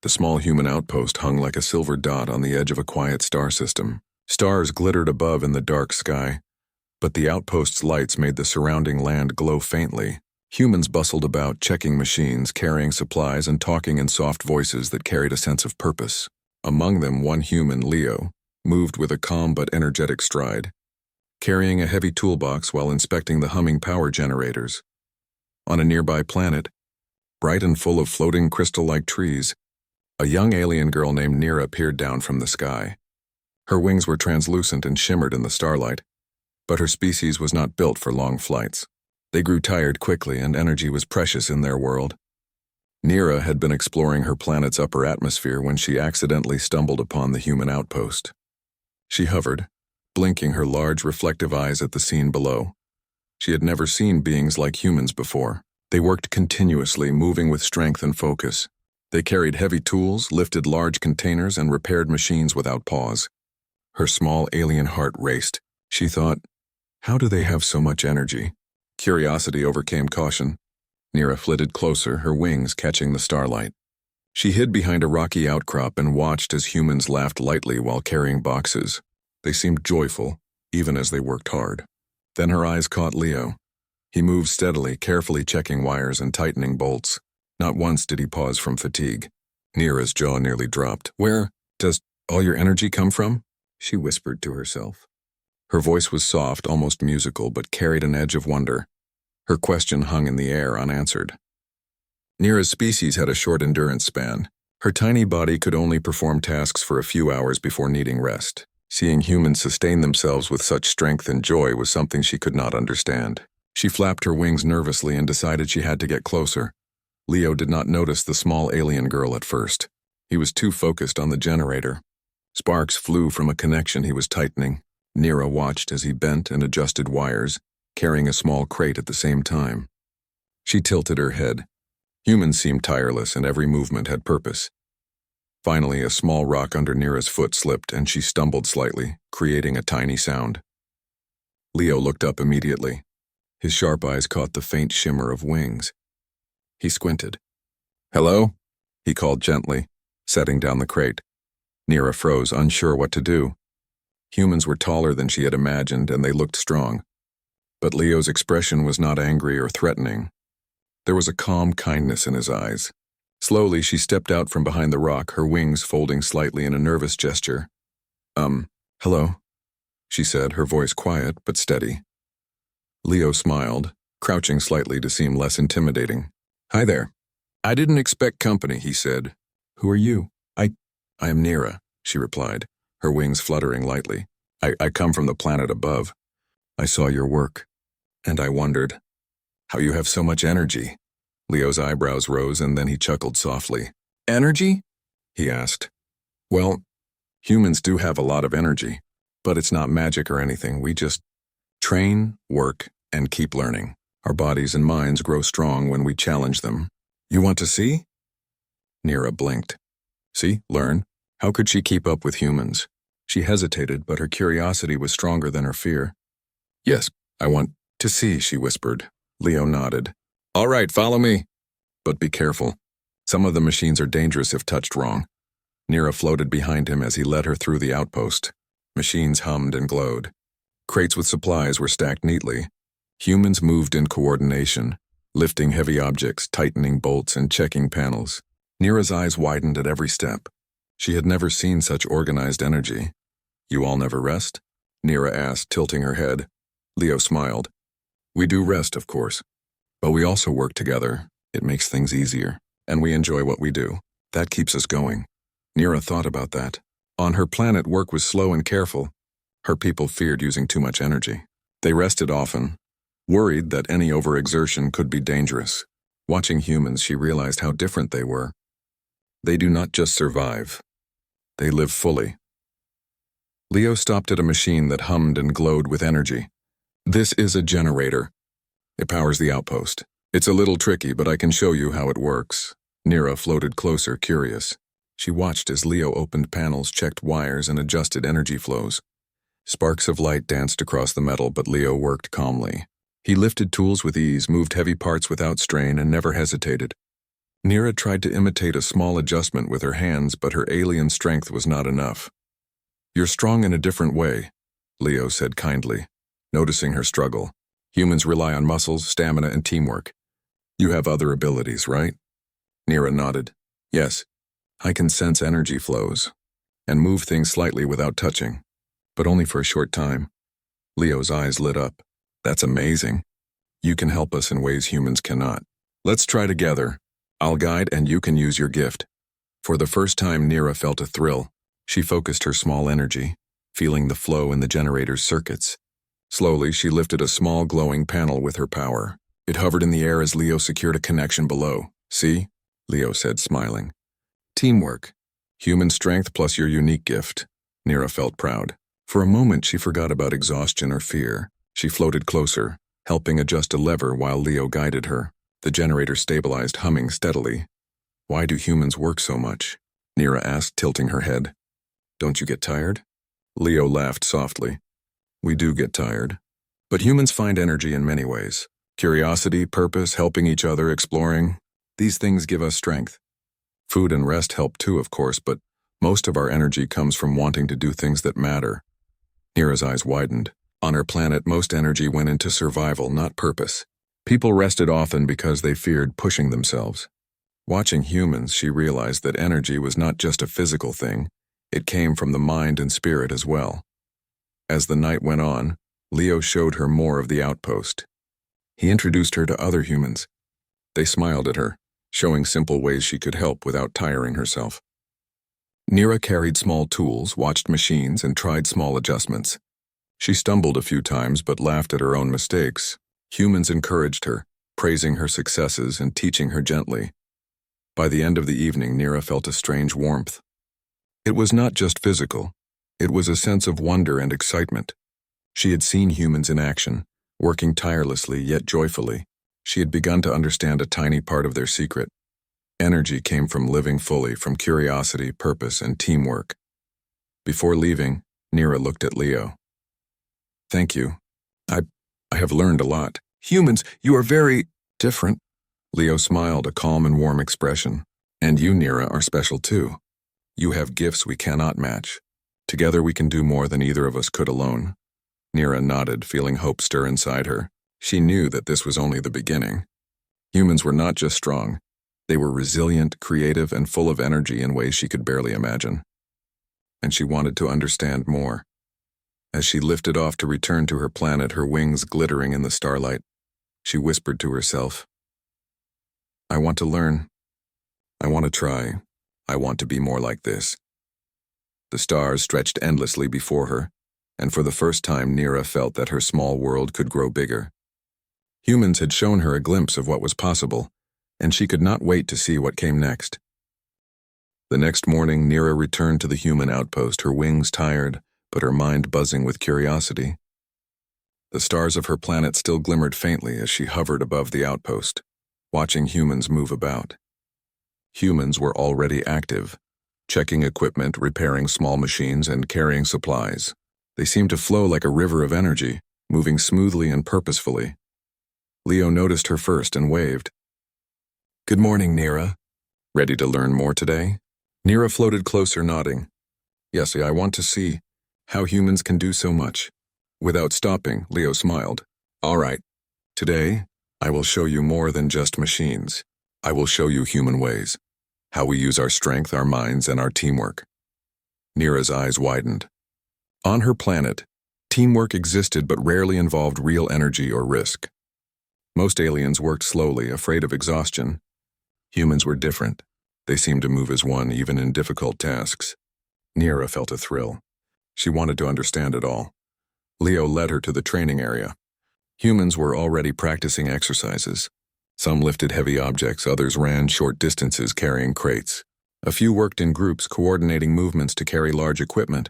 The small human outpost hung like a silver dot on the edge of a quiet star system. Stars glittered above in the dark sky, but the outpost's lights made the surrounding land glow faintly. Humans bustled about, checking machines, carrying supplies, and talking in soft voices that carried a sense of purpose. Among them, one human, Leo, moved with a calm but energetic stride, carrying a heavy toolbox while inspecting the humming power generators. On a nearby planet, bright and full of floating crystal-like trees, a young alien girl named Nira peered down from the sky. Her wings were translucent and shimmered in the starlight, but her species was not built for long flights. They grew tired quickly, and energy was precious in their world. Nira had been exploring her planet's upper atmosphere when she accidentally stumbled upon the human outpost. She hovered, blinking her large reflective eyes at the scene below. She had never seen beings like humans before. They worked continuously, moving with strength and focus. They carried heavy tools, lifted large containers, and repaired machines without pause. Her small alien heart raced. She thought, how do they have so much energy? Curiosity overcame caution. Nira flitted closer, her wings catching the starlight. She hid behind a rocky outcrop and watched as humans laughed lightly while carrying boxes. They seemed joyful, even as they worked hard. Then her eyes caught Leo. He moved steadily, carefully checking wires and tightening bolts. Not once did he pause from fatigue. Nira's jaw nearly dropped. Where does all your energy come from? She whispered to herself. Her voice was soft, almost musical, but carried an edge of wonder. Her question hung in the air, unanswered. Nira's species had a short endurance span. Her tiny body could only perform tasks for a few hours before needing rest. Seeing humans sustain themselves with such strength and joy was something she could not understand. She flapped her wings nervously and decided she had to get closer. Leo did not notice the small alien girl at first. He was too focused on the generator. Sparks flew from a connection he was tightening. Nira watched as he bent and adjusted wires, carrying a small crate at the same time. She tilted her head. Humans seemed tireless, and every movement had purpose. Finally, a small rock under Nira's foot slipped, and she stumbled slightly, creating a tiny sound. Leo looked up immediately. His sharp eyes caught the faint shimmer of wings. He squinted. "Hello?" he called gently, setting down the crate. Nira froze, unsure what to do. Humans were taller than she had imagined, and they looked strong. But Leo's expression was not angry or threatening. There was a calm kindness in his eyes. Slowly, she stepped out from behind the rock, her wings folding slightly in a nervous gesture. Hello," she said, her voice quiet but steady. Leo smiled, crouching slightly to seem less intimidating. "Hi there. I didn't expect company," he said. "Who are you?" I am Nira," she replied, her wings fluttering lightly. I come from the planet above. I saw your work, and I wondered how you have so much energy." Leo's eyebrows rose, and then he chuckled softly. "Energy?" he asked. "Well, humans do have a lot of energy, but it's not magic or anything. We just train, work, and keep learning. Our bodies and minds grow strong when we challenge them. You want to see?" Nira blinked. See? Learn? How could she keep up with humans? She hesitated, but her curiosity was stronger than her fear. "Yes, I want to see," she whispered. Leo nodded. "All right, follow me. But be careful. Some of the machines are dangerous if touched wrong." Nira floated behind him as he led her through the outpost. Machines hummed and glowed. Crates with supplies were stacked neatly. Humans moved in coordination, lifting heavy objects, tightening bolts, and checking panels. Nira's eyes widened at every step. She had never seen such organized energy. "You all never rest?" Nira asked, tilting her head. Leo smiled. "We do rest, of course. But we also work together. It makes things easier. And we enjoy what we do. That keeps us going." Nira thought about that. On her planet, work was slow and careful. Her people feared using too much energy. They rested often, worried that any overexertion could be dangerous. Watching humans, she realized how different they were. They do not just survive. They live fully. Leo stopped at a machine that hummed and glowed with energy. "This is a generator. It powers the outpost. It's a little tricky, but I can show you how it works." Nira floated closer, curious. She watched as Leo opened panels, checked wires, and adjusted energy flows. Sparks of light danced across the metal, but Leo worked calmly. He lifted tools with ease, moved heavy parts without strain, and never hesitated. Nira tried to imitate a small adjustment with her hands, but her alien strength was not enough. "You're strong in a different way," Leo said kindly, noticing her struggle. "Humans rely on muscles, stamina, and teamwork. You have other abilities, right?" Nira nodded. "Yes, I can sense energy flows and move things slightly without touching, but only for a short time." Leo's eyes lit up. "That's amazing. You can help us in ways humans cannot. Let's try together. I'll guide and you can use your gift." For the first time, Nira felt a thrill. She focused her small energy, feeling the flow in the generator's circuits. Slowly, she lifted a small glowing panel with her power. It hovered in the air as Leo secured a connection below. "See?" Leo said, smiling. "Teamwork. Human strength plus your unique gift." Nira felt proud. For a moment, she forgot about exhaustion or fear. She floated closer, helping adjust a lever while Leo guided her. The generator stabilized, humming steadily. "Why do humans work so much?" Nira asked, tilting her head. "Don't you get tired?" Leo laughed softly. "We do get tired. But humans find energy in many ways. Curiosity, purpose, helping each other, exploring. These things give us strength. Food and rest help too, of course, but most of our energy comes from wanting to do things that matter." Nira's eyes widened. On her planet, most energy went into survival, not purpose. People rested often because they feared pushing themselves. Watching humans, she realized that energy was not just a physical thing. It came from the mind and spirit as well. As the night went on, Leo showed her more of the outpost. He introduced her to other humans. They smiled at her, showing simple ways she could help without tiring herself. Nira carried small tools, watched machines, and tried small adjustments. She stumbled a few times but laughed at her own mistakes. Humans encouraged her, praising her successes and teaching her gently. By the end of the evening, Nira felt a strange warmth. It was not just physical. It was a sense of wonder and excitement. She had seen humans in action, working tirelessly yet joyfully. She had begun to understand a tiny part of their secret. Energy came from living fully, from curiosity, purpose, and teamwork. Before leaving, Nira looked at Leo. "Thank you. I have learned a lot. Humans, you are very different." Leo smiled, a calm and warm expression. "And you, Nira, are special too. You have gifts we cannot match. Together we can do more than either of us could alone." Nira nodded, feeling hope stir inside her. She knew that this was only the beginning. Humans were not just strong. They were resilient, creative, and full of energy in ways she could barely imagine. And she wanted to understand more. As she lifted off to return to her planet, her wings glittering in the starlight, she whispered to herself, "I want to learn. I want to try. I want to be more like this." The stars stretched endlessly before her, and for the first time Nira felt that her small world could grow bigger. Humans had shown her a glimpse of what was possible, and she could not wait to see what came next. The next morning, Nira returned to the human outpost, her wings tired, but her mind buzzing with curiosity. The stars of her planet still glimmered faintly as she hovered above the outpost, watching humans move about. Humans were already active, checking equipment, repairing small machines, and carrying supplies. They seemed to flow like a river of energy, moving smoothly and purposefully. Leo noticed her first and waved. "Good morning, Nira. Ready to learn more today?" Nira floated closer, nodding. "Yes, I want to see how humans can do so much." Without stopping, Leo smiled. "All right. Today, I will show you more than just machines. I will show you human ways, how we use our strength, our minds, and our teamwork." Nira's eyes widened. On her planet, teamwork existed but rarely involved real energy or risk. Most aliens worked slowly, afraid of exhaustion. Humans were different. They seemed to move as one, even in difficult tasks. Nira felt a thrill. She wanted to understand it all. Leo led her to the training area. Humans were already practicing exercises. Some lifted heavy objects, others ran short distances carrying crates. A few worked in groups, coordinating movements to carry large equipment.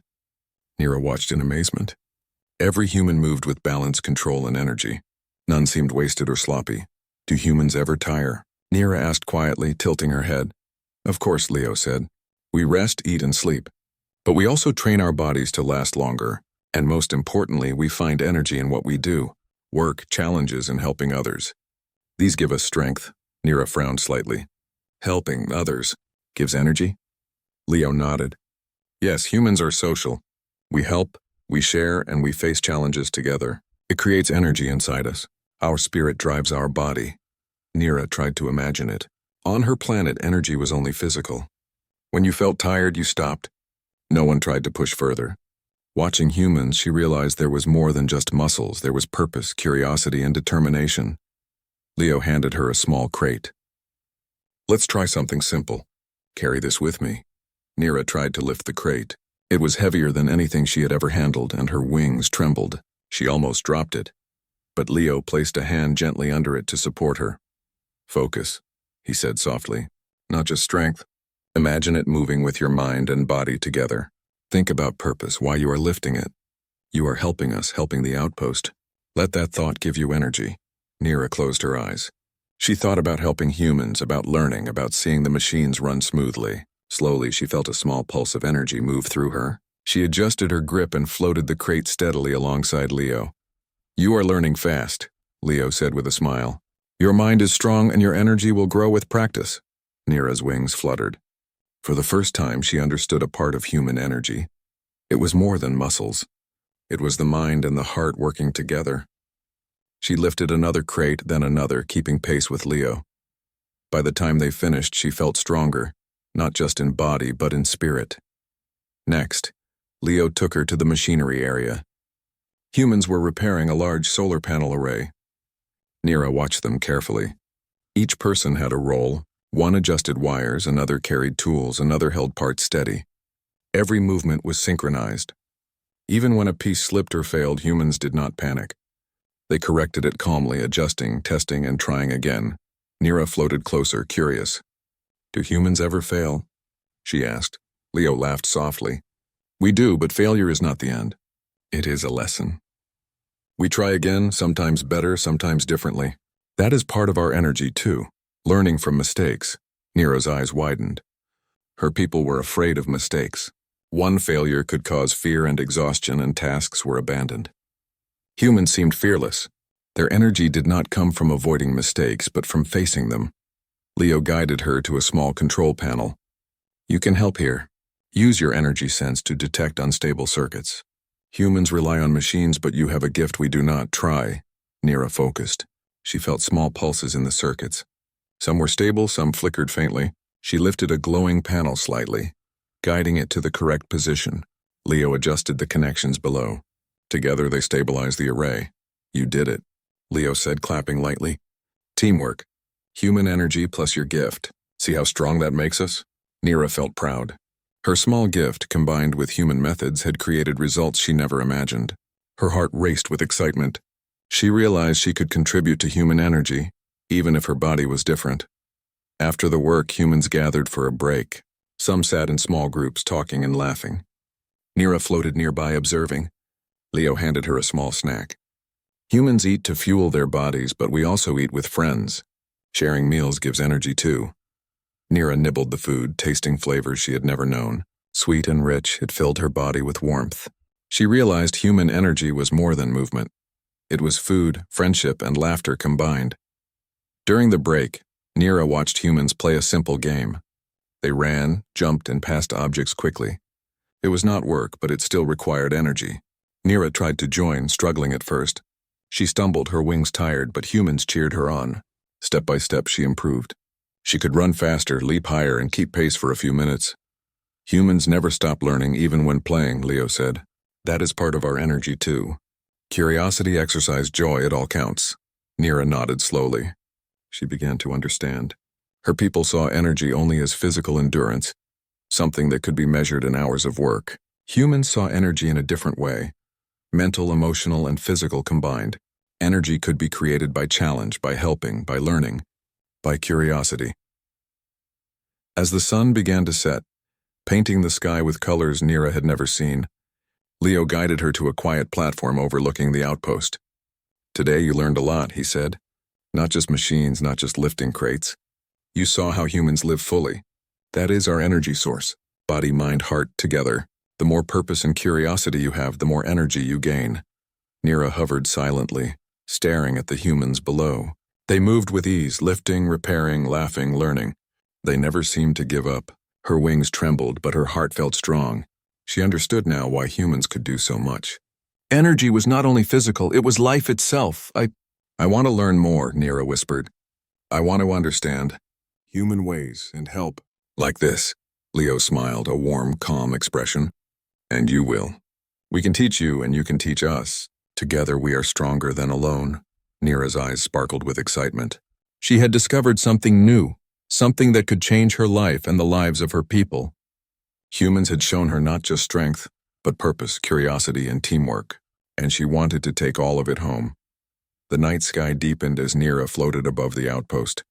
Nira watched in amazement. Every human moved with balance, control, and energy. None seemed wasted or sloppy. "Do humans ever tire?" Nira asked quietly, tilting her head. "Of course," Leo said. "We rest, eat, and sleep. But we also train our bodies to last longer. And most importantly, we find energy in what we do: work, challenges, and helping others. These give us strength." Nira frowned slightly. Helping others gives energy? Leo nodded. Yes, humans are social. We help, we share, and we face challenges together. It creates energy inside us. Our spirit drives our body. Nira tried to imagine it. On her planet, energy was only physical. When you felt tired, you stopped. No one tried to push further. Watching humans, she realized there was more than just muscles. There was purpose, curiosity, and determination. Leo handed her a small crate. Let's try something simple. Carry this with me. Nira tried to lift the crate. It was heavier than anything she had ever handled, and her wings trembled. She almost dropped it. But Leo placed a hand gently under it to support her. Focus, he said softly. Not just strength. Imagine it moving with your mind and body together. Think about purpose, why you are lifting it. You are helping us, helping the outpost. Let that thought give you energy. Nira closed her eyes. She thought about helping humans, about learning, about seeing the machines run smoothly. Slowly, she felt a small pulse of energy move through her. She adjusted her grip and floated the crate steadily alongside Leo. You are learning fast, Leo said with a smile. Your mind is strong and your energy will grow with practice. Nira's wings fluttered. For the first time, she understood a part of human energy. It was more than muscles. It was the mind and the heart working together. She lifted another crate, then another, keeping pace with Leo. By the time they finished, she felt stronger, not just in body, but in spirit. Next, Leo took her to the machinery area. Humans were repairing a large solar panel array. Nira watched them carefully. Each person had a role. One adjusted wires, another carried tools, another held parts steady. Every movement was synchronized. Even when a piece slipped or failed, humans did not panic. They corrected it calmly, adjusting, testing, and trying again. Nira floated closer, curious. Do humans ever fail? She asked. Leo laughed softly. We do, but failure is not the end. It is a lesson. We try again, sometimes better, sometimes differently. That is part of our energy, too. Learning from mistakes. Nira's eyes widened. Her people were afraid of mistakes. One failure could cause fear and exhaustion, and tasks were abandoned. Humans seemed fearless. Their energy did not come from avoiding mistakes, but from facing them. Leo guided her to a small control panel. You can help here. Use your energy sense to detect unstable circuits. Humans rely on machines, but you have a gift we do not. Try. Nira focused. She felt small pulses in the circuits. Some were stable, some flickered faintly. She lifted a glowing panel slightly, guiding it to the correct position. Leo adjusted the connections below. Together they stabilized the array. You did it, Leo said, clapping lightly. Teamwork. Human energy plus your gift. See how strong that makes us? Nira felt proud. Her small gift, combined with human methods, had created results she never imagined. Her heart raced with excitement. She realized she could contribute to human energy, even if her body was different. After the work, humans gathered for a break. Some sat in small groups, talking and laughing. Nira floated nearby, observing. Leo handed her a small snack. Humans eat to fuel their bodies, but we also eat with friends. Sharing meals gives energy too. Nira nibbled the food, tasting flavors she had never known. Sweet and rich, it filled her body with warmth. She realized human energy was more than movement. It was food, friendship, and laughter combined. During the break, Nira watched humans play a simple game. They ran, jumped, and passed objects quickly. It was not work, but it still required energy. Nira tried to join, struggling at first. She stumbled, her wings tired, but humans cheered her on. Step by step, she improved. She could run faster, leap higher, and keep pace for a few minutes. Humans never stop learning, even when playing, Leo said. That is part of our energy, too. Curiosity, exercise, joy, it all counts. Nira nodded slowly. She began to understand. Her people saw energy only as physical endurance, something that could be measured in hours of work. Humans saw energy in a different way. Mental, emotional, and physical combined. Energy could be created by challenge, by helping, by learning, by curiosity. As the sun began to set, painting the sky with colors Nira had never seen, Leo guided her to a quiet platform overlooking the outpost. Today you learned a lot, he said. Not just machines, not just lifting crates. You saw how humans live fully. That is our energy source. Body, mind, heart, together. The more purpose and curiosity you have, the more energy you gain. Nira hovered silently, staring at the humans below. They moved with ease, lifting, repairing, laughing, learning. They never seemed to give up. Her wings trembled, but her heart felt strong. She understood now why humans could do so much. Energy was not only physical, it was life itself. I want to learn more, Nira whispered. I want to understand human ways and help. Like this. Leo smiled, a warm, calm expression. And you will. We can teach you and you can teach us. Together we are stronger than alone. Nira's eyes sparkled with excitement. She had discovered something new, something that could change her life and the lives of her people. Humans had shown her not just strength, but purpose, curiosity, and teamwork, and she wanted to take all of it home. The night sky deepened as Nira floated above the outpost.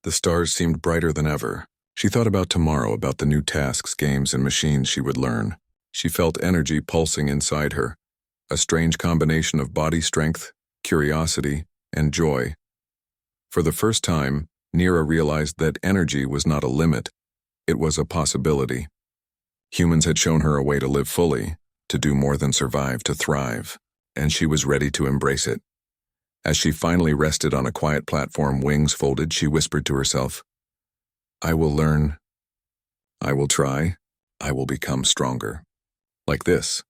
The stars seemed brighter than ever. She thought about tomorrow, about the new tasks, games, and machines she would learn. She felt energy pulsing inside her, a strange combination of body strength, curiosity, and joy. For the first time, Nira realized that energy was not a limit, it was a possibility. Humans had shown her a way to live fully, to do more than survive, to thrive, and she was ready to embrace it. As she finally rested on a quiet platform, wings folded, she whispered to herself, I will learn, I will try, I will become stronger. Like this,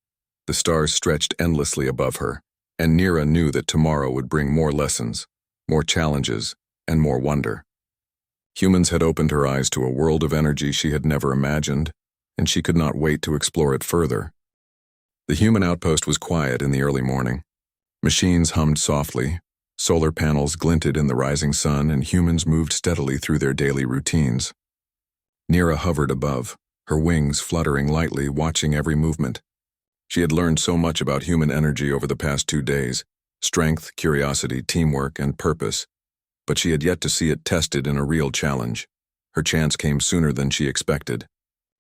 the stars stretched endlessly above her, and Nira knew that tomorrow would bring more lessons, more challenges, and more wonder. Humans had opened her eyes to a world of energy she had never imagined, and she could not wait to explore it further. The human outpost was quiet in the early morning. Machines hummed softly, solar panels glinted in the rising sun, and humans moved steadily through their daily routines. Nira hovered above, her wings fluttering lightly, watching every movement. She had learned so much about human energy over the past 2 days, strength, curiosity, teamwork, and purpose, but she had yet to see it tested in a real challenge. Her chance came sooner than she expected.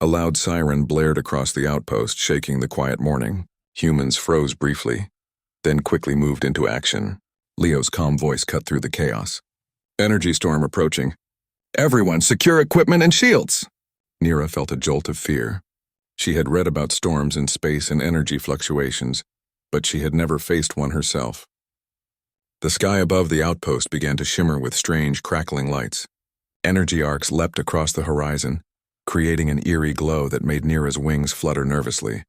A loud siren blared across the outpost, shaking the quiet morning. Humans froze briefly, then quickly moved into action. Leo's calm voice cut through the chaos. Energy storm approaching. Everyone, secure equipment and shields! Nira felt a jolt of fear. She had read about storms in space and energy fluctuations, but she had never faced one herself. The sky above the outpost began to shimmer with strange, crackling lights. Energy arcs leapt across the horizon, creating an eerie glow that made Nira's wings flutter nervously.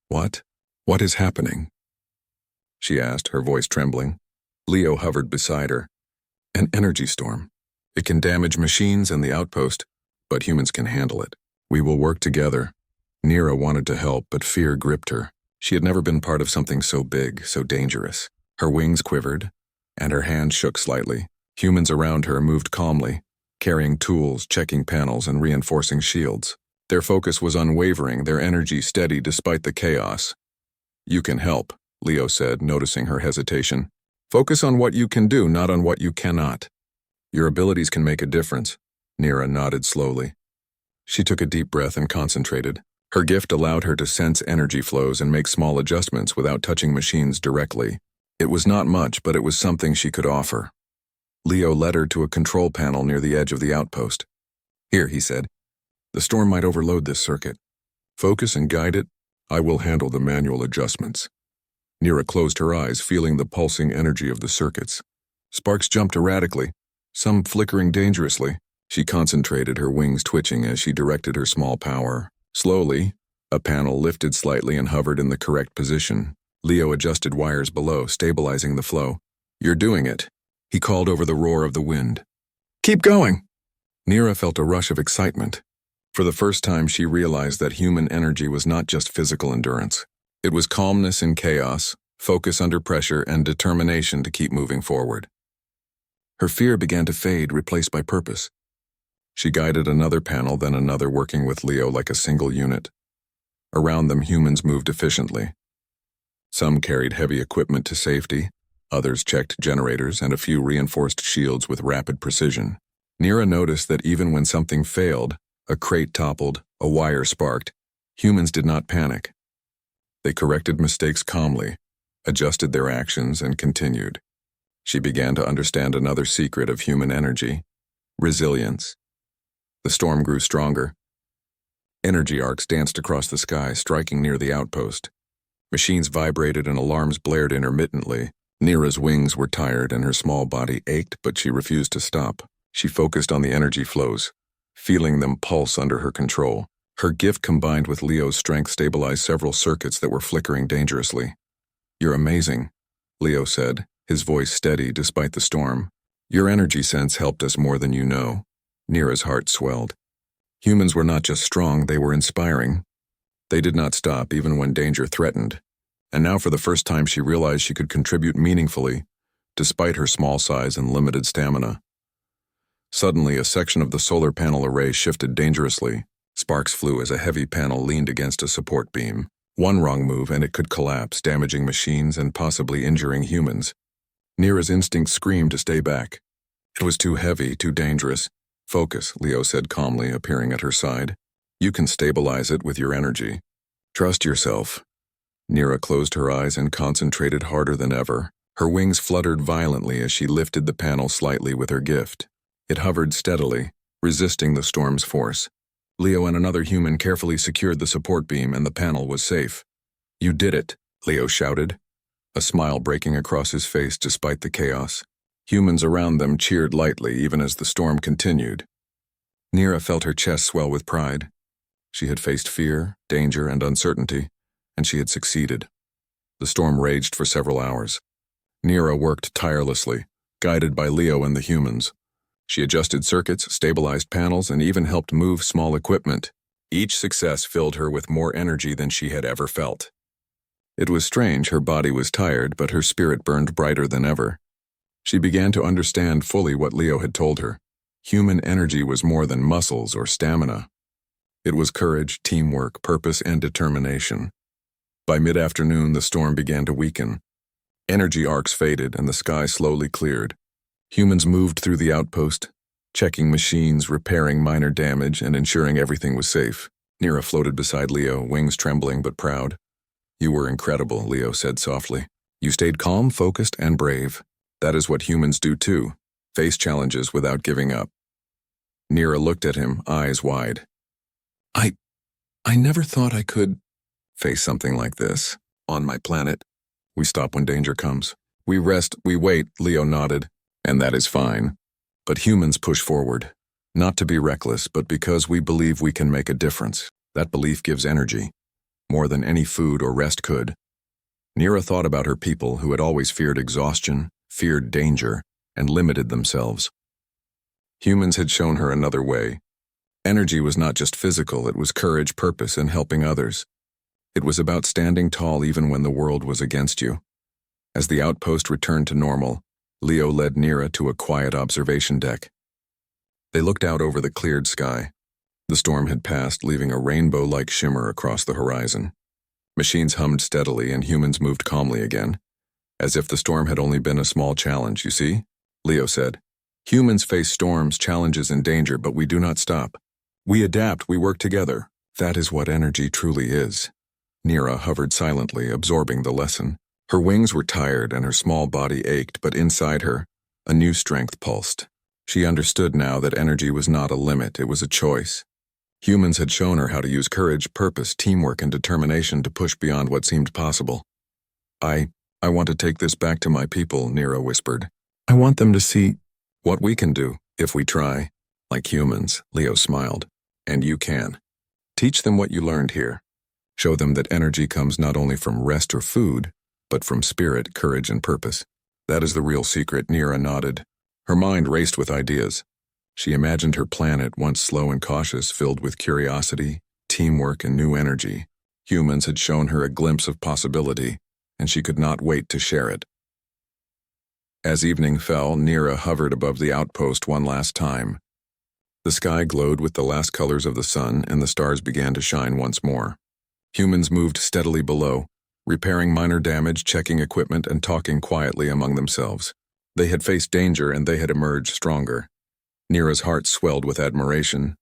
What? What is happening? She asked, her voice trembling. Leo hovered beside her. An energy storm. It can damage machines and the outpost, but humans can handle it. We will work together. Nira wanted to help, but fear gripped her. She had never been part of something so big, so dangerous. Her wings quivered, and her hands shook slightly. Humans around her moved calmly, carrying tools, checking panels, and reinforcing shields. Their focus was unwavering, their energy steady despite the chaos. You can help, Leo said, noticing her hesitation. Focus on what you can do, not on what you cannot. Your abilities can make a difference. Nira nodded slowly. She took a deep breath and concentrated. Her gift allowed her to sense energy flows and make small adjustments without touching machines directly. It was not much, but it was something she could offer. Leo led her to a control panel near the edge of the outpost. Here, he said. The storm might overload this circuit. Focus and guide it. I will handle the manual adjustments. Nira closed her eyes, feeling the pulsing energy of the circuits. Sparks jumped erratically, some flickering dangerously. She concentrated, her wings twitching as she directed her small power. Slowly, a panel lifted slightly and hovered in the correct position. Leo adjusted wires below, stabilizing the flow. You're doing it, he called over the roar of the wind. Keep going! Nira felt a rush of excitement. For the first time, she realized that human energy was not just physical endurance. It was calmness in chaos, focus under pressure, and determination to keep moving forward. Her fear began to fade, replaced by purpose. She guided another panel, then another, working with Leo like a single unit. Around them, humans moved efficiently. Some carried heavy equipment to safety, others checked generators, and a few reinforced shields with rapid precision. Nira noticed that even when something failed, a crate toppled, a wire sparked, humans did not panic. They corrected mistakes calmly, adjusted their actions, and continued. She began to understand another secret of human energy: resilience. The storm grew stronger. Energy arcs danced across the sky, striking near the outpost. Machines vibrated and alarms blared intermittently. Nira's wings were tired and her small body ached, but she refused to stop. She focused on the energy flows, feeling them pulse under her control. Her gift combined with Leo's strength stabilized several circuits that were flickering dangerously. "You're amazing," Leo said, his voice steady despite the storm. "Your energy sense helped us more than you know." Nira's heart swelled. Humans were not just strong, they were inspiring. They did not stop even when danger threatened. And now for the first time she realized she could contribute meaningfully, despite her small size and limited stamina. Suddenly, a section of the solar panel array shifted dangerously. Sparks flew as a heavy panel leaned against a support beam. One wrong move and it could collapse, damaging machines and possibly injuring humans. Nira's instinct screamed to stay back. It was too heavy, too dangerous. "Focus," Leo said calmly, appearing at her side. "You can stabilize it with your energy. Trust yourself." Nira closed her eyes and concentrated harder than ever. Her wings fluttered violently as she lifted the panel slightly with her gift. It hovered steadily, resisting the storm's force. Leo and another human carefully secured the support beam and the panel was safe. "You did it," Leo shouted, a smile breaking across his face despite the chaos. Humans around them cheered lightly even as the storm continued. Nira felt her chest swell with pride. She had faced fear, danger, and uncertainty, and she had succeeded. The storm raged for several hours. Nira worked tirelessly, guided by Leo and the humans. She adjusted circuits, stabilized panels, and even helped move small equipment. Each success filled her with more energy than she had ever felt. It was strange, her body was tired, but her spirit burned brighter than ever. She began to understand fully what Leo had told her. Human energy was more than muscles or stamina. It was courage, teamwork, purpose, and determination. By mid-afternoon, the storm began to weaken. Energy arcs faded and the sky slowly cleared. Humans moved through the outpost, checking machines, repairing minor damage, and ensuring everything was safe. Nira floated beside Leo, wings trembling but proud. "You were incredible," Leo said softly. "You stayed calm, focused, and brave. That is what humans do too, face challenges without giving up." Nira looked at him, eyes wide. I never thought I could face something like this. On my planet, we stop when danger comes. We rest, we wait," Leo nodded. "And that is fine. But humans push forward, not to be reckless, but because we believe we can make a difference. That belief gives energy, more than any food or rest could." Nira thought about her people who had always feared exhaustion, feared danger, and limited themselves. Humans had shown her another way. Energy was not just physical, it was courage, purpose, and helping others. It was about standing tall even when the world was against you. As the outpost returned to normal, Leo led Nira to a quiet observation deck. They looked out over the cleared sky. The storm had passed, leaving a rainbow-like shimmer across the horizon. Machines hummed steadily and humans moved calmly again, as if the storm had only been a small challenge. "You see?" Leo said. "Humans face storms, challenges, and danger, but we do not stop. We adapt, we work together. That is what energy truly is." Nira hovered silently, absorbing the lesson. Her wings were tired and her small body ached, but inside her, a new strength pulsed. She understood now that energy was not a limit, it was a choice. Humans had shown her how to use courage, purpose, teamwork, and determination to push beyond what seemed possible. I want to take this back to my people," Nira whispered. "I want them to see what we can do, if we try." "Like humans," Leo smiled. "And you can. Teach them what you learned here. Show them that energy comes not only from rest or food, but from spirit, courage, and purpose. That is the real secret." Nira nodded. Her mind raced with ideas. She imagined her planet, once slow and cautious, filled with curiosity, teamwork, and new energy. Humans had shown her a glimpse of possibility, and she could not wait to share it. As evening fell, Nira hovered above the outpost one last time. The sky glowed with the last colors of the sun, and the stars began to shine once more. Humans moved steadily below, repairing minor damage, checking equipment, and talking quietly among themselves. They had faced danger and they had emerged stronger. Nira's heart swelled with admiration.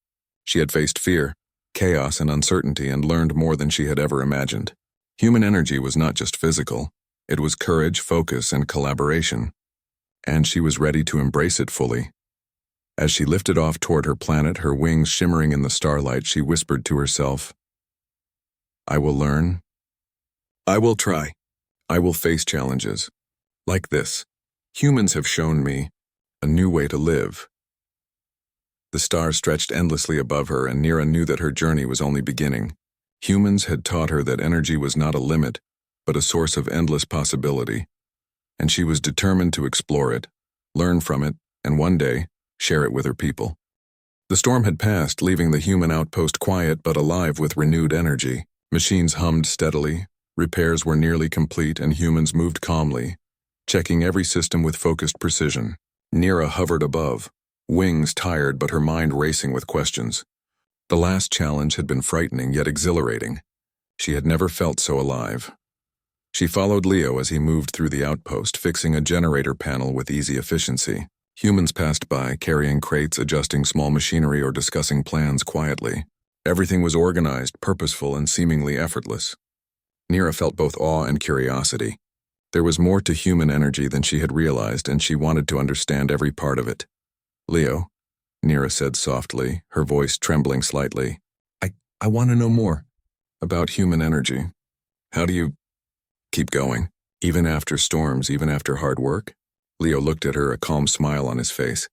She had faced fear, chaos, and uncertainty and learned more than she had ever imagined. Human energy was not just physical, it was courage, focus, and collaboration. And she was ready to embrace it fully. As she lifted off toward her planet, her wings shimmering in the starlight, she whispered to herself, "I will learn. I will try. I will face challenges. Like this. Humans have shown me a new way to live." The stars stretched endlessly above her, and Nira knew that her journey was only beginning. Humans had taught her that energy was not a limit, but a source of endless possibility. And she was determined to explore it, learn from it, and one day, share it with her people. The storm had passed, leaving the human outpost quiet but alive with renewed energy. Machines hummed steadily, repairs were nearly complete, and humans moved calmly, checking every system with focused precision. Nira hovered above, wings tired but her mind racing with questions. The last challenge had been frightening yet exhilarating. She had never felt so alive. She followed Leo as he moved through the outpost, fixing a generator panel with easy efficiency. Humans passed by, carrying crates, adjusting small machinery, or discussing plans quietly. Everything was organized, purposeful, and seemingly effortless. Nira felt both awe and curiosity. There was more to human energy than she had realized, and she wanted to understand every part of it. "Leo," Nira said softly, her voice trembling slightly. I want to know more about human energy. How do you keep going? Even after storms, even after hard work?" Leo looked at her, a calm smile on his face.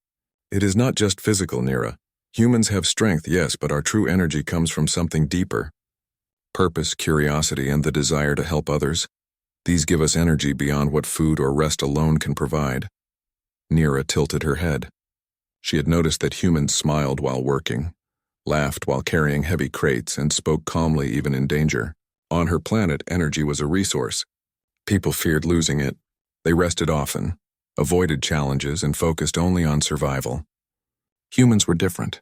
"It is not just physical, Nira. Humans have strength, yes, but our true energy comes from something deeper. Purpose, curiosity, and the desire to help others. These give us energy beyond what food or rest alone can provide." Nira tilted her head. She had noticed that humans smiled while working, laughed while carrying heavy crates, and spoke calmly even in danger. On her planet, energy was a resource. People feared losing it. They rested often, avoided challenges, and focused only on survival. Humans were different.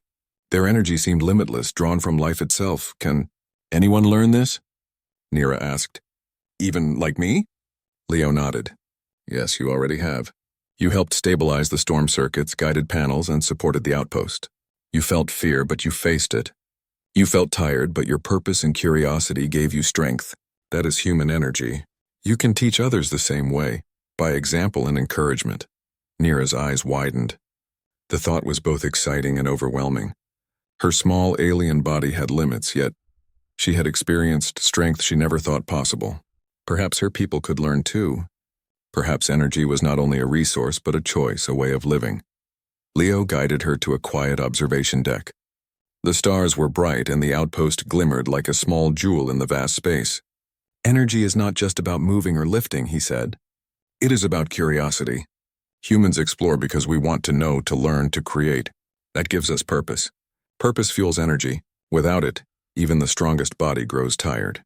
Their energy seemed limitless, drawn from life itself. "Can anyone learn this?" Nira asked. "Even like me?" Leo nodded. "Yes, you already have. You helped stabilize the storm circuits, guided panels, and supported the outpost. You felt fear, but you faced it. You felt tired, but your purpose and curiosity gave you strength. That is human energy. You can teach others the same way, by example and encouragement." Nira's eyes widened. The thought was both exciting and overwhelming. Her small alien body had limits, yet she had experienced strength she never thought possible. Perhaps her people could learn too. Perhaps energy was not only a resource, but a choice, a way of living. Leo guided her to a quiet observation deck. The stars were bright and the outpost glimmered like a small jewel in the vast space. "Energy is not just about moving or lifting," he said. "It is about curiosity. Humans explore because we want to know, to learn, to create. That gives us purpose. Purpose fuels energy. Without it, even the strongest body grows tired."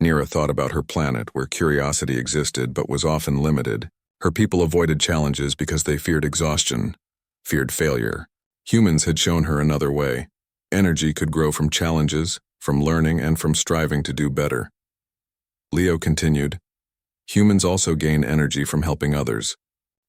Nira thought about her planet, where curiosity existed but was often limited. Her people avoided challenges because they feared exhaustion, feared failure. Humans had shown her another way. Energy could grow from challenges, from learning, and from striving to do better. Leo continued, "Humans also gain energy from helping others.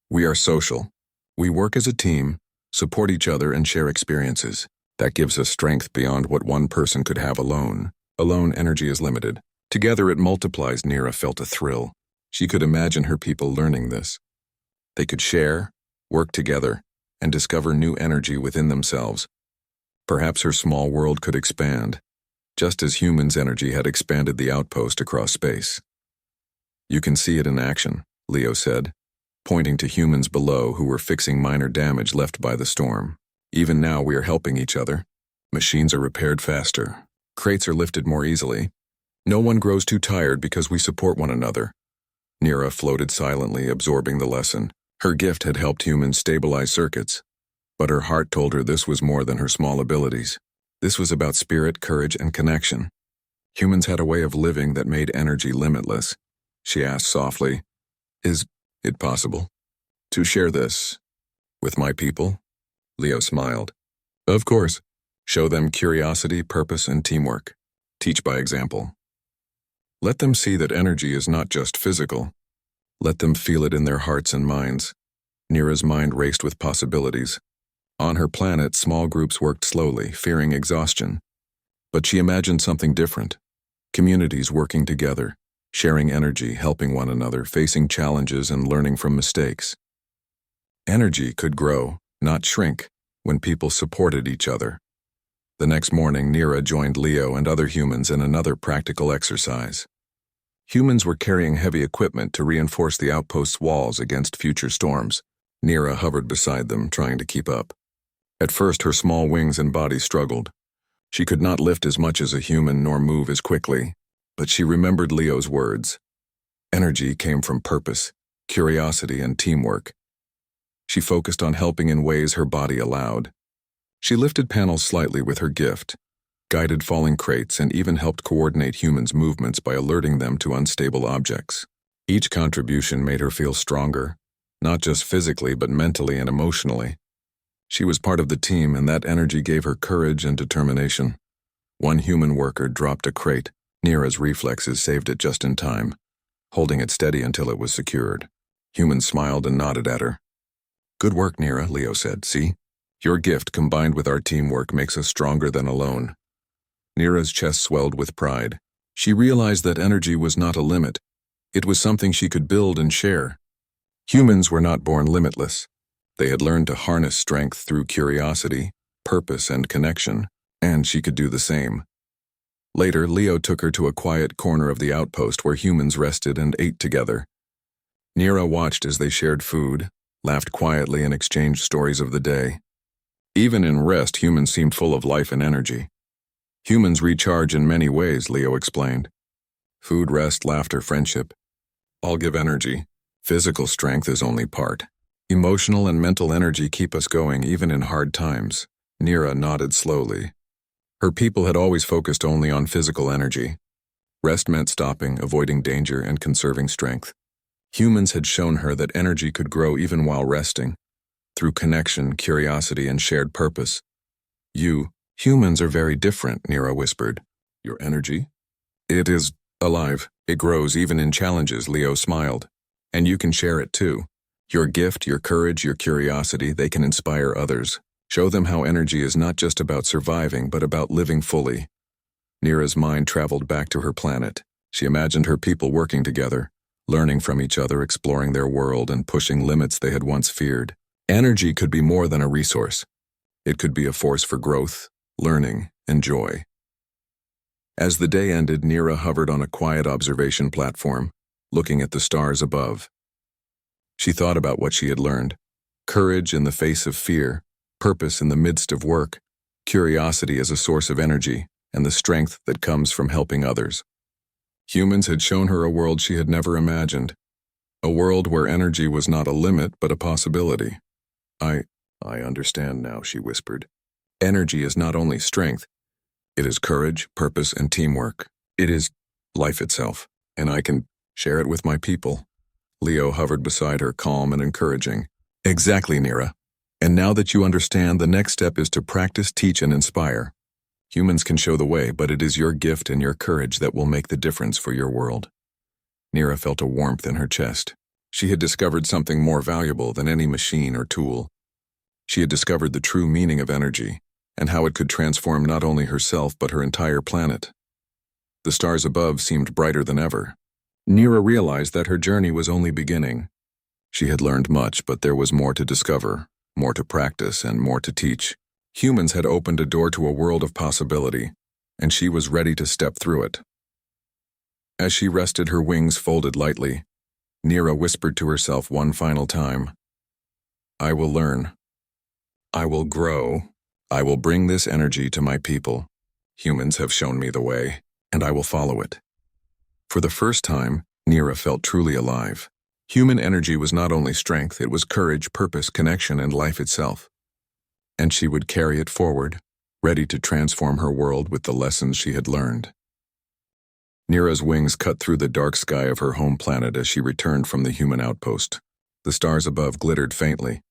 We are social. We work as a team, support each other, and share experiences. That gives us strength beyond what one person could have alone. Alone, energy is limited. Together it multiplies." Nira felt a thrill. She could imagine her people learning this. They could share, work together, and discover new energy within themselves. Perhaps her small world could expand, just as humans' energy had expanded the outpost across space. "You can see it in action," Leo said, pointing to humans below who were fixing minor damage left by the storm. "Even now we are helping each other. Machines are repaired faster. Crates are lifted more easily. No one grows too tired because we support one another." Nira floated silently, absorbing the lesson. Her gift had helped humans stabilize circuits, but her heart told her this was more than her small abilities. This was about spirit, courage, and connection. Humans had a way of living that made energy limitless. She asked softly, "Is it possible to share this with my people?" Leo smiled. "Of course. Show them curiosity, purpose, and teamwork. Teach by example. Let them see that energy is not just physical. Let them feel it in their hearts and minds." Nira's mind raced with possibilities. On her planet, small groups worked slowly, fearing exhaustion. But she imagined something different. Communities working together, sharing energy, helping one another, facing challenges, and learning from mistakes. Energy could grow, not shrink, when people supported each other. The next morning, Nira joined Leo and other humans in another practical exercise. Humans were carrying heavy equipment to reinforce the outpost's walls against future storms. Nira hovered beside them, trying to keep up. At first, her small wings and body struggled. She could not lift as much as a human nor move as quickly, but she remembered Leo's words. Energy came from purpose, curiosity, and teamwork. She focused on helping in ways her body allowed. She lifted panels slightly with her gift, guided falling crates, and even helped coordinate humans' movements by alerting them to unstable objects. Each contribution made her feel stronger, not just physically but mentally and emotionally. She was part of the team, and that energy gave her courage and determination. One human worker dropped a crate. Nira's reflexes saved it just in time, holding it steady until it was secured. Humans smiled and nodded at her. "Good work, Nira," Leo said. "See? Your gift combined with our teamwork makes us stronger than alone." Nira's chest swelled with pride. She realized that energy was not a limit. It was something she could build and share. Humans were not born limitless. They had learned to harness strength through curiosity, purpose, and connection, and she could do the same. Later, Leo took her to a quiet corner of the outpost where humans rested and ate together. Nira watched as they shared food, laughed quietly, and exchanged stories of the day. Even in rest, humans seemed full of life and energy. Humans recharge in many ways, Leo explained. Food, rest, laughter, friendship. All give energy. Physical strength is only part. Emotional and mental energy keep us going even in hard times. Nira nodded slowly. Her people had always focused only on physical energy. Rest meant stopping, avoiding danger, and conserving strength. Humans had shown her that energy could grow even while resting, through connection, curiosity, and shared purpose. Humans are very different, Nira whispered. Your energy? It is alive. It grows even in challenges, Leo smiled. And you can share it too. Your gift, your courage, your curiosity, they can inspire others. Show them how energy is not just about surviving, but about living fully. Nira's mind traveled back to her planet. She imagined her people working together, learning from each other, exploring their world, and pushing limits they had once feared. Energy could be more than a resource. It could be a force for growth, learning, and joy. As the day ended, Nira hovered on a quiet observation platform, looking at the stars above. She thought about what she had learned. Courage in the face of fear, purpose in the midst of work, curiosity as a source of energy, and the strength that comes from helping others. Humans had shown her a world she had never imagined, a world where energy was not a limit but a possibility. I understand now, she whispered. Energy is not only strength, it is courage, purpose, and teamwork. It is life itself, and I can share it with my people. Leo hovered beside her, calm and encouraging. Exactly, Nira. And now that you understand, the next step is to practice, teach, and inspire. Humans can show the way, but it is your gift and your courage that will make the difference for your world. Nira felt a warmth in her chest. She had discovered something more valuable than any machine or tool. She had discovered the true meaning of energy, and how it could transform not only herself but her entire planet. The stars above seemed brighter than ever. Nira realized that her journey was only beginning. She had learned much, but there was more to discover, more to practice, and more to teach. Humans had opened a door to a world of possibility, and she was ready to step through it. As she rested, her wings folded lightly, Nira whispered to herself one final time, I will learn. I will grow. I will bring this energy to my people. Humans have shown me the way, and I will follow it. For the first time, Nira felt truly alive. Human energy was not only strength, it was courage, purpose, connection, and life itself. And she would carry it forward, ready to transform her world with the lessons she had learned. Nira's wings cut through the dark sky of her home planet as she returned from the human outpost. The stars above glittered faintly,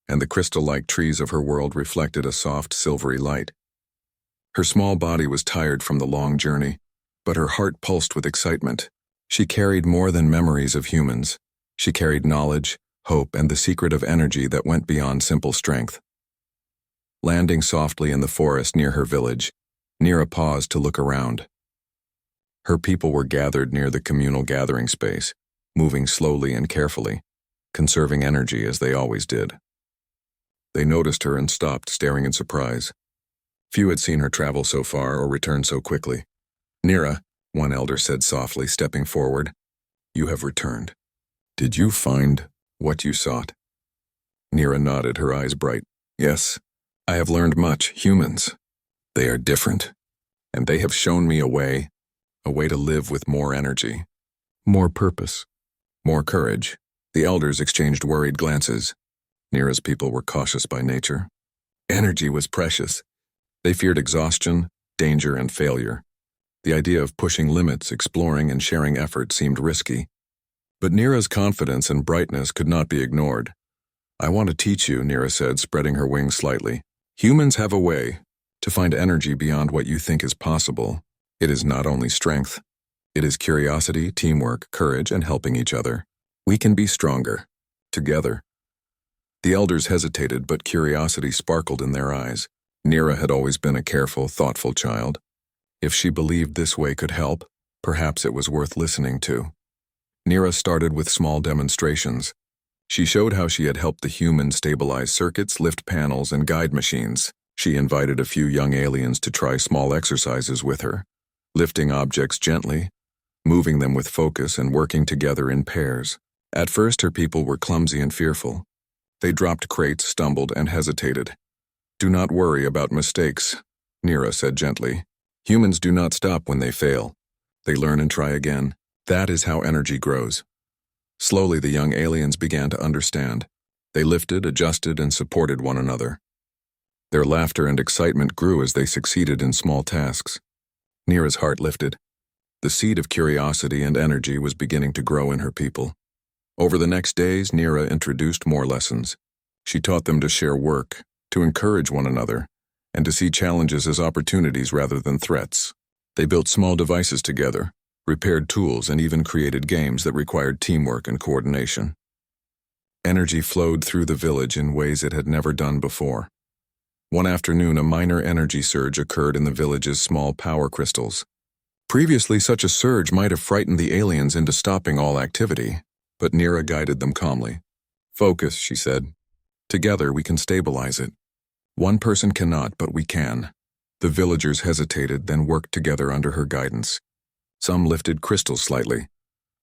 and the crystal-like trees of her world reflected a soft, silvery light. Her small body was tired from the long journey, but her heart pulsed with excitement. She carried more than memories of humans. She carried knowledge, hope, and the secret of energy that went beyond simple strength. Landing softly in the forest near her village, Nira paused to look around. Her people were gathered near the communal gathering space, moving slowly and carefully, conserving energy as they always did. They noticed her and stopped, staring in surprise. Few had seen her travel so far or return so quickly. Nira, one elder said softly, stepping forward, you have returned. Did you find what you sought? Nira nodded, her eyes bright. Yes, I have learned much. Humans, they are different, and they have shown me a way to live with more energy, more purpose, more courage. The elders exchanged worried glances. Nira's people were cautious by nature. Energy was precious. They feared exhaustion, danger, and failure. The idea of pushing limits, exploring, and sharing effort seemed risky. But Nira's confidence and brightness could not be ignored. I want to teach you, Nira said, spreading her wings slightly. Humans have a way to find energy beyond what you think is possible. It is not only strength. It is curiosity, teamwork, courage, and helping each other. We can be stronger, together. The elders hesitated, but curiosity sparkled in their eyes. Nira had always been a careful, thoughtful child. If she believed this way could help, perhaps it was worth listening to. Nira started with small demonstrations. She showed how she had helped the humans stabilize circuits, lift panels, and guide machines. She invited a few young aliens to try small exercises with her, lifting objects gently, moving them with focus, and working together in pairs. At first, her people were clumsy and fearful. They dropped crates, stumbled, and hesitated. Do not worry about mistakes, Nira said gently. Humans do not stop when they fail. They learn and try again. That is how energy grows. Slowly, the young aliens began to understand. They lifted, adjusted, and supported one another. Their laughter and excitement grew as they succeeded in small tasks. Nira's heart lifted. The seed of curiosity and energy was beginning to grow in her people. Over the next days, Nira introduced more lessons. She taught them to share work, to encourage one another, and to see challenges as opportunities rather than threats. They built small devices together, repaired tools, and even created games that required teamwork and coordination. Energy flowed through the village in ways it had never done before. One afternoon, a minor energy surge occurred in the village's small power crystals. Previously, such a surge might have frightened the aliens into stopping all activity, but Nira guided them calmly. Focus, she said. Together we can stabilize it. One person cannot, but we can. The villagers hesitated, then worked together under her guidance. Some lifted crystals slightly.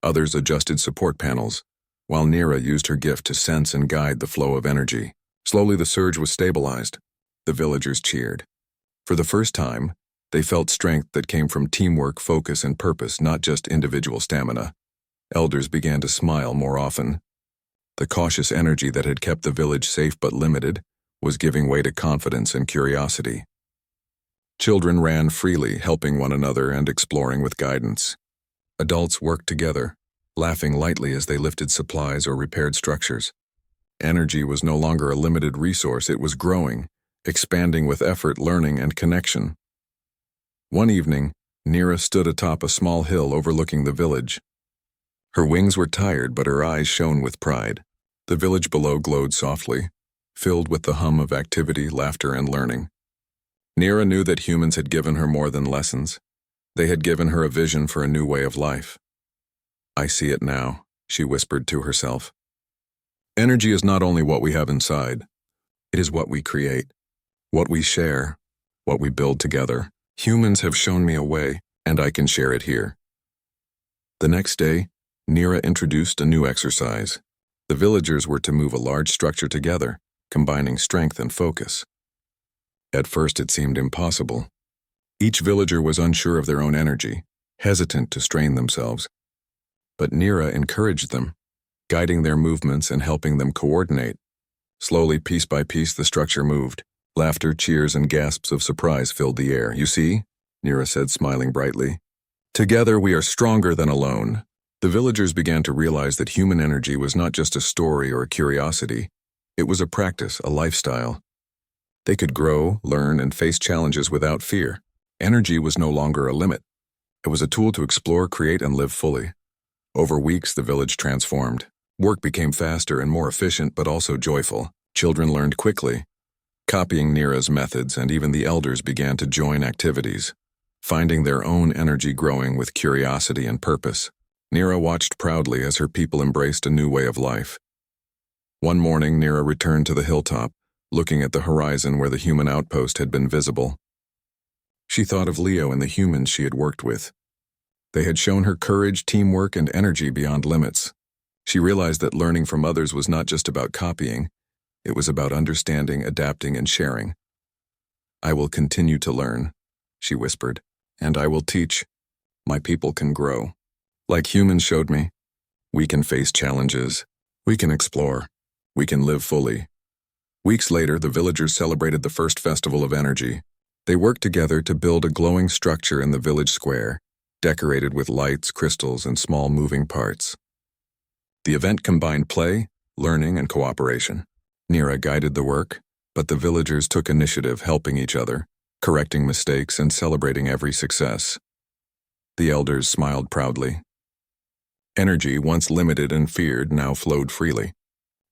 Others adjusted support panels, while Nira used her gift to sense and guide the flow of energy. Slowly the surge was stabilized. The villagers cheered. For the first time, they felt strength that came from teamwork, focus, and purpose, not just individual stamina. Elders began to smile more often. The cautious energy that had kept the village safe but limited was giving way to confidence and curiosity. Children ran freely, helping one another and exploring with guidance. Adults worked together, laughing lightly as they lifted supplies or repaired structures. Energy was no longer a limited resource, it was growing, expanding with effort, learning, and connection. One evening, Nira stood atop a small hill overlooking the village. Her wings were tired, but her eyes shone with pride. The village below glowed softly, filled with the hum of activity, laughter, and learning. Nira knew that humans had given her more than lessons. They had given her a vision for a new way of life. I see it now, she whispered to herself. Energy is not only what we have inside. It is what we create, what we share, what we build together. Humans have shown me a way, and I can share it here. The next day, Nira introduced a new exercise. The villagers were to move a large structure together, combining strength and focus. At first it seemed impossible. Each villager was unsure of their own energy, hesitant to strain themselves. But Nira encouraged them, guiding their movements and helping them coordinate. Slowly, piece by piece, the structure moved. Laughter, cheers, and gasps of surprise filled the air. You see, Nira said, smiling brightly. Together we are stronger than alone. The villagers began to realize that human energy was not just a story or a curiosity. It was a practice, a lifestyle. They could grow, learn, and face challenges without fear. Energy was no longer a limit. It was a tool to explore, create, and live fully. Over weeks, the village transformed. Work became faster and more efficient, but also joyful. Children learned quickly, copying Nira's methods, and even the elders began to join activities, finding their own energy growing with curiosity and purpose. Nira watched proudly as her people embraced a new way of life. One morning, Nira returned to the hilltop, looking at the horizon where the human outpost had been visible. She thought of Leo and the humans she had worked with. They had shown her courage, teamwork, and energy beyond limits. She realized that learning from others was not just about copying. It was about understanding, adapting, and sharing. I will continue to learn, she whispered, and I will teach. My people can grow. Like humans showed me, we can face challenges, we can explore, we can live fully. Weeks later, the villagers celebrated the first festival of energy. They worked together to build a glowing structure in the village square, decorated with lights, crystals, and small moving parts. The event combined play, learning, and cooperation. Nira guided the work, but the villagers took initiative, helping each other, correcting mistakes, and celebrating every success. The elders smiled proudly. Energy, once limited and feared, now flowed freely.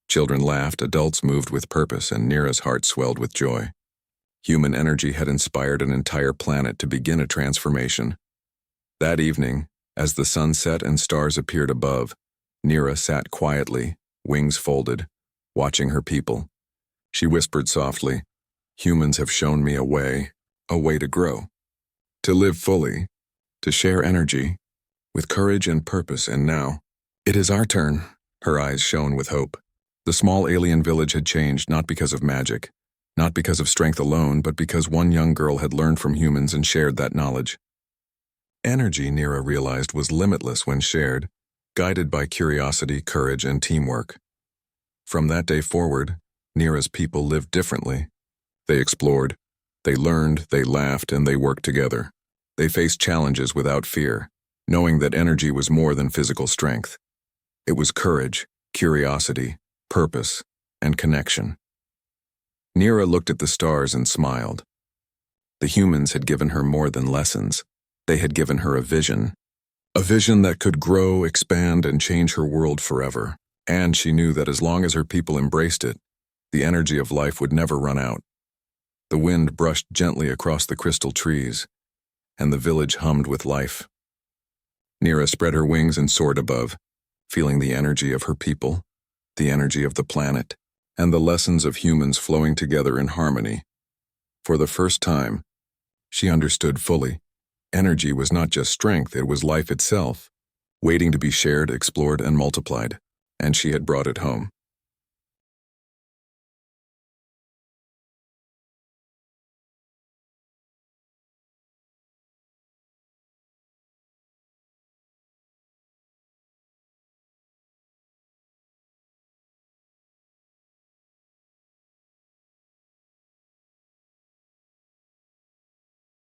Children laughed, adults moved with purpose, and Nira's heart swelled with joy. Human energy had inspired an entire planet to begin a transformation. That evening, as the sun set and stars appeared above, Nira sat quietly, wings folded, watching her people. She whispered softly, "Humans have shown me a way to grow, to live fully, to share energy, with courage and purpose, and now, it is our turn." Her eyes shone with hope. The small alien village had changed not because of magic, not because of strength alone, but because one young girl had learned from humans and shared that knowledge. Energy, Nira realized, was limitless when shared, guided by curiosity, courage, and teamwork. From that day forward, Nira's people lived differently. They explored, they learned, they laughed, and they worked together. They faced challenges without fear, knowing that energy was more than physical strength. It was courage, curiosity, purpose, and connection. Nira looked at the stars and smiled. The humans had given her more than lessons. They had given her a vision that could grow, expand, and change her world forever. And she knew that as long as her people embraced it, the energy of life would never run out. The wind brushed gently across the crystal trees, and the village hummed with life. Nira spread her wings and soared above, feeling the energy of her people, the energy of the planet, and the lessons of humans flowing together in harmony. For the first time, she understood fully. Energy was not just strength, it was life itself, waiting to be shared, explored, and multiplied, and she had brought it home.